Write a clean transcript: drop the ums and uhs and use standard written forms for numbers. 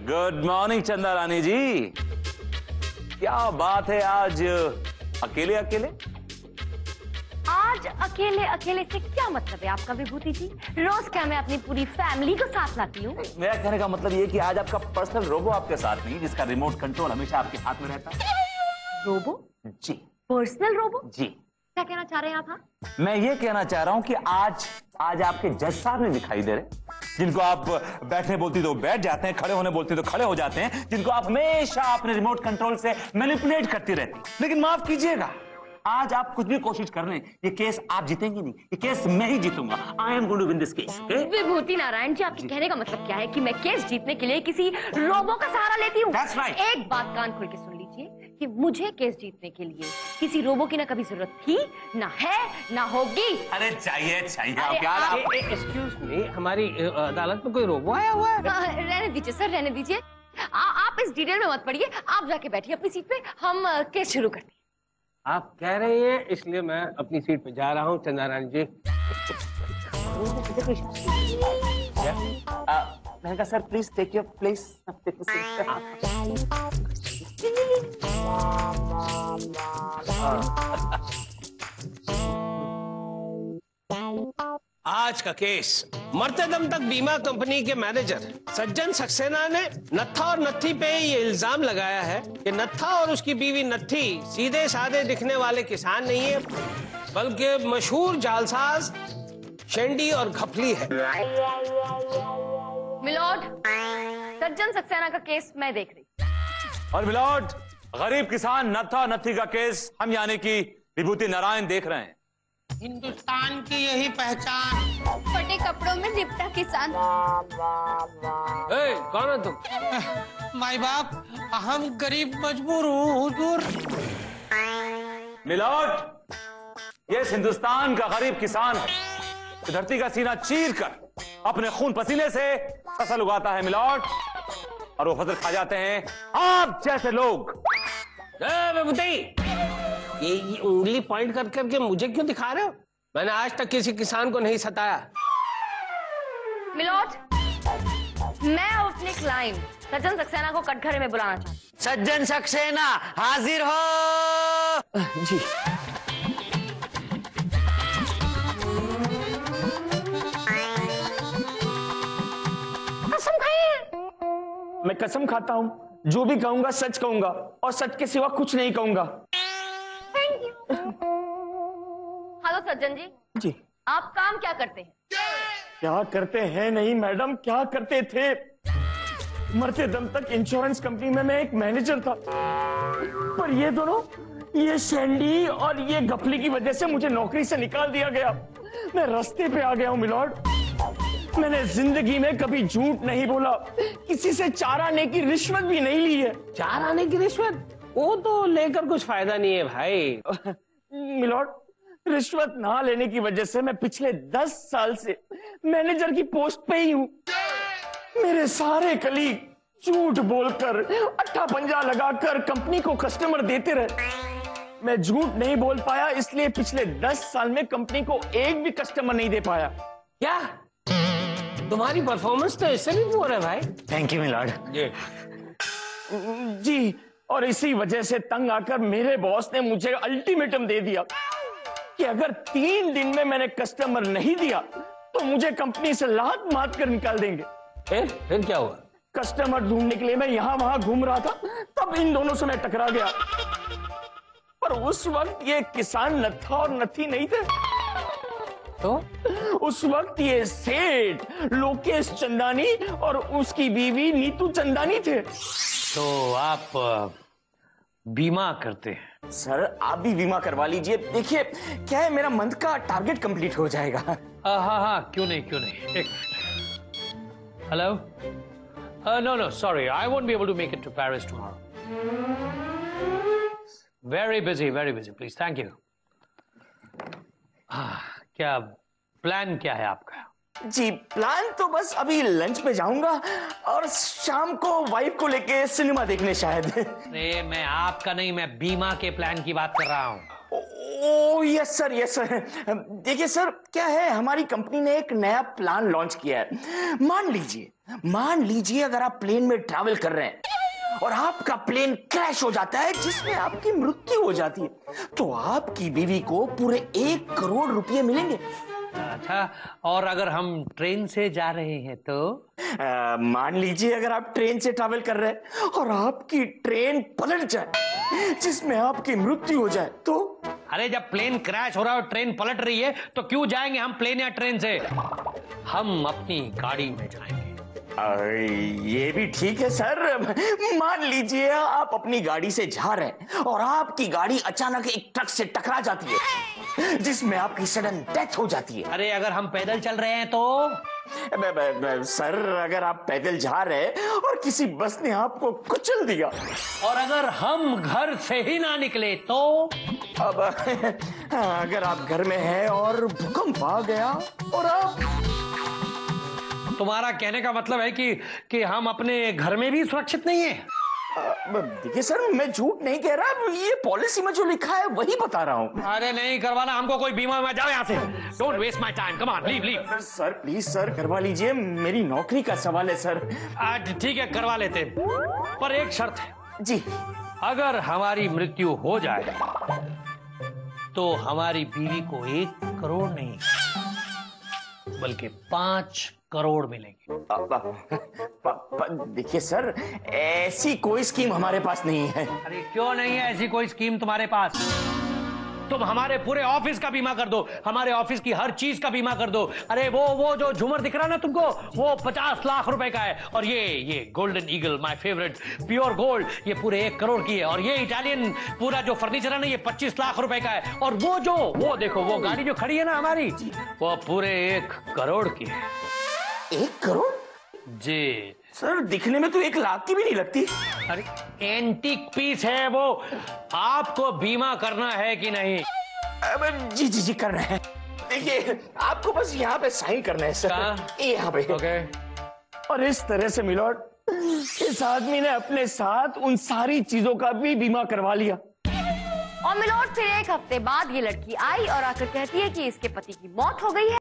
Good morning चंदा रानी जी। क्या बात है, आज अकेले अकेले? आज अकेले अकेले से क्या मतलब है आपका विभूति जी? रोज क्या मैं अपनी पूरी फैमिली को साथ लाती हूँ? मेरा कहने का मतलब ये कि आज आपका पर्सनल रोबो आपके साथ नहीं, जिसका रिमोट कंट्रोल हमेशा आपके हाथ में रहता है। रोबो? जी। Personal robot? जी। क्या कहना चाह रहे हैं आप? मैं ये कहना चाह रहा हूँ कि आज आपके जज साहब नहीं दिखाई दे रहे, जिनको आप बैठने बोलती तो बैठ जाते हैं, खड़े होने बोलती तो खड़े हो जाते हैं, जिनको आप हमेशा अपने रिमोट कंट्रोल से मैनिपुलेट करती रहती। लेकिन माफ कीजिएगा, आज आप कुछ भी कोशिश कर लें, ये केस आप जीतेंगे नहीं, ये केस मैं ही जीतूंगा। I am going to win this case. Vibhuti Narayan ji, आपके कहने का मतलब क्या है कि मैं केस जीतने के लिए किसी रोबो का सहारा लेती हूँ? That's right. एक बात कान खोल के सुन लीजिए कि मुझे केस जीतने के लिए किसी रोबो की ना कभी जरूरत थी, ना है, ना होगी। अरे चाहिए एक्सक्यूज मी, हमारी अदालत में कोई रोबो आया हुआ है? रहने दीजिए सर, रहने दीजिए। आप इस डिटेल में मत पड़िए, आप जाके बैठिए अपनी सीट पे, हम केस शुरू करते हैं। आप कह रही हैं, इसलिए मैं अपनी सीट पे जा रहा हूँ। चंदा रानी जी, मैंने कहा sir please take your place. आज का केस, मरते दम तक बीमा कंपनी के मैनेजर सज्जन सक्सेना ने नत्था और नत्थी पे ये इल्जाम लगाया है कि नत्था और उसकी बीवी नत्थी सीधे साधे दिखने वाले किसान नहीं है, बल्कि मशहूर जालसाज, शेंडी और घपली है। मिलोड, सज्जन सक्सेना का केस मैं देख रही। और मिलोड, गरीब किसान नत्था नत्थी का केस हम यानी कि विभूति नारायण देख रहे हैं। हिंदुस्तान की यही पहचान, फटे कपड़ों में लिपटा किसान। कौन है तुम? माई बाप, हम गरीब मजबूर हूँ हुजूर। मिलोड, ये हिंदुस्तान का गरीब किसान है, धरती का सीना चीर कर अपने खून पसीने से फसल उगाता है मिलोड, और वो फसल खा जाते हैं आप जैसे लोग। ये उंगली पॉइंट कर करके मुझे क्यों दिखा रहे हो? मैंने आज तक किसी किसान को नहीं सताया। मिलोड, मैं अपने क्लाइंट सज्जन सक्सेना को कटघरे में बुलाना चाहती हूँ। सज्जन सक्सेना हाजिर हो। जी। कसम खाइए। मैं कसम खाता हूँ, जो भी कहूंगा सच कहूंगा और सच के सिवा कुछ नहीं कहूंगा। हेलो सज्जन जी। जी। आप काम क्या करते हैं? क्या करते हैं नहीं मैडम, क्या करते थे। मरते दम तक इंश्योरेंस कंपनी में मैं एक मैनेजर था, पर ये दोनों, ये शेंडी और ये गफली की वजह से मुझे नौकरी से निकाल दिया गया। मैं रास्ते पे आ गया हूँ मिलॉर्ड। मैंने जिंदगी में कभी झूठ नहीं बोला, किसी से 4 आने की रिश्वत भी नहीं ली है। 4 आने की रिश्वत? वो तो लेकर कुछ फायदा नहीं है भाई। मिलॉर्ड, रिश्वत ना लेने की वजह से मैं पिछले 10 साल से मैनेजर की पोस्ट पे ही हूँ। मेरे सारे कलीग झूठ बोलकर, अट्ठा पंजा लगाकर कंपनी को कस्टमर देते रहे। मैं झूठ नहीं बोल पाया, इसलिए पिछले 10 साल में कंपनी को एक भी कस्टमर नहीं दे पाया। क्या तुम्हारी परफॉर्मेंस तो इससे भी बुरा है भाई। Thank you milord. जी, और इसी वजह से तंग आकर मेरे बॉस ने मुझे अल्टीमेटम दे दिया कि अगर 3 दिन में मैंने कस्टमर नहीं दिया तो मुझे कंपनी से लात मार कर निकाल देंगे। फिर क्या हुआ? कस्टमर ढूंढने के लिए मैं यहां वहां घूम रहा था, तब इन दोनों से मैं टकरा गया। पर उस वक्त ये किसान नत्था और नत्थी नहीं थे। तो उस वक्त ये सेठ लोकेश चंदानी और उसकी बीवी नीतू चंदानी थे। तो आप बीमा करते हैं? सर आप भी बीमा करवा लीजिए। देखिए क्या है, मेरा मंथ का टारगेट कंप्लीट हो जाएगा। हाँ, क्यों नहीं। Hello, no, sorry, I won't be able to make it to Paris tomorrow. Very busy, please, thank you. क्या प्लान क्या है आपका? जी प्लान तो बस अभी लंच पे जाऊंगा और शाम को वाइफ को लेके सिनेमा देखने शायद। अरे मैं आपका नहीं, मैं बीमा के प्लान की बात कर रहा हूँ। ओ यस सर, यस सर। देखिए सर, क्या है, हमारी कंपनी ने एक नया प्लान लॉन्च किया है। मान लीजिए अगर आप प्लेन में ट्रैवल कर रहे हैं और आपका प्लेन क्रैश हो जाता है जिसमें आपकी मृत्यु हो जाती है, तो आपकी बीवी को पूरे 1 करोड़ रुपए मिलेंगे। अच्छा, और अगर हम ट्रेन से जा रहे हैं तो? मान लीजिए अगर आप ट्रेन से ट्रैवल कर रहे हैं और आपकी ट्रेन पलट जाए जिसमें आपकी मृत्यु हो जाए तो? अरे जब प्लेन क्रैश हो रहा है और ट्रेन पलट रही है तो क्यों जाएंगे हम प्लेन या ट्रेन से? हम अपनी गाड़ी में जाएंगे। ये भी ठीक है सर। मान लीजिए आप अपनी गाड़ी से जा रहे हैं और आपकी गाड़ी अचानक एक ट्रक से टकरा जाती है जिसमें आपकी सडन डेथ हो जाती है। अरे अगर हम पैदल चल रहे हैं तो? सर अगर आप पैदल जा रहे हैं और किसी बस ने आपको कुचल दिया, और अगर हम घर से ही ना निकले तो? अब अगर आप घर में हैं और भूकंप आ गया और आप? तुम्हारा कहने का मतलब है कि हम अपने घर में भी सुरक्षित नहीं है? देखिए सर, मैं झूठ नहीं कह रहा, ये पॉलिसी में जो लिखा है वही बता रहा हूँ। अरे नहीं करवाना हमको कोई बीमा में, जाओ यहाँ से। Don't waste my time, come on, leave. Sir please sir, करवा लीजिए, मेरी नौकरी का सवाल है सर। ठीक है, करवा लेते, पर एक शर्त है। जी। अगर हमारी मृत्यु हो जाए तो हमारी बीवी को 1 करोड़ नहीं बल्कि 5 करोड़ मिलेंगे। देखिए सर, ऐसी कोई स्कीम हमारे पास नहीं है। अरे क्यों नहीं है ऐसी कोई स्कीम तुम्हारे पास? तुम हमारे पूरे ऑफिस का बीमा कर दो, हमारे ऑफिस की हर चीज का बीमा कर दो। अरे वो जो झूमर दिख रहा है ना तुमको, वो 50 लाख रुपए का है। और ये golden eagle, my favourite, pure gold, ये पूरे 1 करोड़ की है। और ये इटालियन पूरा जो फर्नीचर है ना, ये 25 लाख रुपए का है। और वो देखो, वो गाड़ी जो खड़ी है ना हमारी, वो पूरे 1 करोड़ की है। 1 करोड़? जी सर, दिखने में तो 1 लाख की भी नहीं लगती। अरे एंटीक पीस है वो। आपको बीमा करना है कि नहीं? जी करना है। देखिए, आपको बस यहाँ पे साइन करना है सर, यहाँ पे। ओके। और इस तरह से मिलॉर्ड, इस आदमी ने अपने साथ उन सारी चीजों का भी बीमा करवा लिया। और मिलॉर्ड, फिर 1 हफ्ते बाद ये लड़की आई और आकर कहती है कि इसके पति की मौत हो गई है।